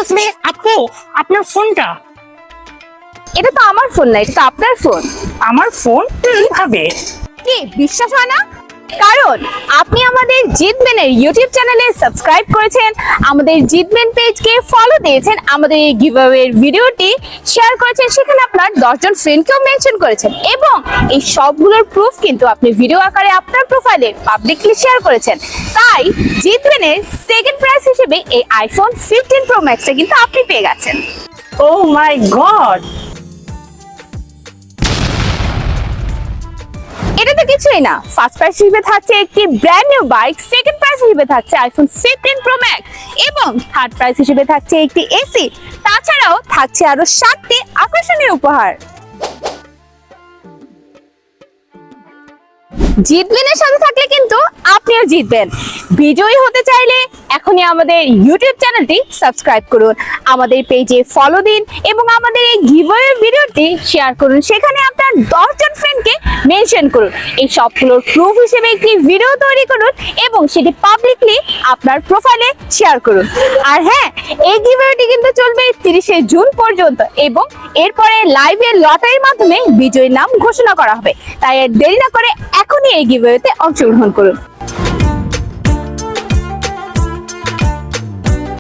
Excuse me আপু, আপনার ফোনটা? এটা তো আমার ফোন না, এটা তো আপনার ফোন। আমার ফোন? কিভাবে? কি বিশ্বাস হয় না? কারণ আপনি আমাদের জিতবেনের ইউটিউব চ্যানেলে সাবস্ক্রাইব করেছেন, আমাদের জিতবেন পেজকে ফলো দিয়েছেন, আমাদের এই গিভঅ্যাওয়ের ভিডিওটি শেয়ার করেছেন, সেখানে আপনার 10 জন ফ্রেন্ডকেও মেনশন করেছেন এবং এই সবগুলোর প্রুফ কিন্তু আপনি ভিডিও আকারে আপনার প্রোফাইলে পাবলিকলি শেয়ার করেছেন। তাই জিতবেনের সেকেন্ড প্রাইজ হিসেবে এই আইফোন 15 প্রো ম্যাক্সটা কিন্তু আপনি পেয়ে গেছেন। ও মাই গড! এটা তো কিছুই না, ফার্স্ট প্রাইজ হিসেবে থাকছে একটি brand new bike, second prize হিসেবে থাকছে আইফোন 15 প্রো ম্যাক্স এবং থার্ড প্রাইজ হিসেবে থাকছে একটি এসি। তাছাড়াও থাকছে আরো 7টি আকর্ষণীয় উপহার। জিতবেনের সাথে থাকলে কিন্তু আপনিও জিতবেন। বিজয়ী হতে চাইলে এখনই আমাদের ইউটিউব চ্যানেলটি সাবস্ক্রাইব করুন, আমাদের পেজে ফলো দিন এবং আমাদের এই গিভঅ্যাওয়ে ভিডিওটি শেয়ার করুন, সেখানে আপনার 10 জন ফ্রেন্ডকে মেনশন করুন। এই সবগুলোর প্রুফ হিসেবে একটি ভিডিও তৈরি করুন এবং সেটি পাবলিকলি আপনার প্রোফাইলে শেয়ার করুন। আর হ্যাঁ, এই গিভঅ্যাওয়েটি কিন্তু চলবে 30শে জুন পর্যন্ত এবং এরপরে লাইভে লটারির মাধ্যমে বিজয়ীর নাম ঘোষণা করা হবে। তাই আর দেরি না করে এখনই এই গিভঅ্যাওয়েতে অংশগ্রহণ করুন।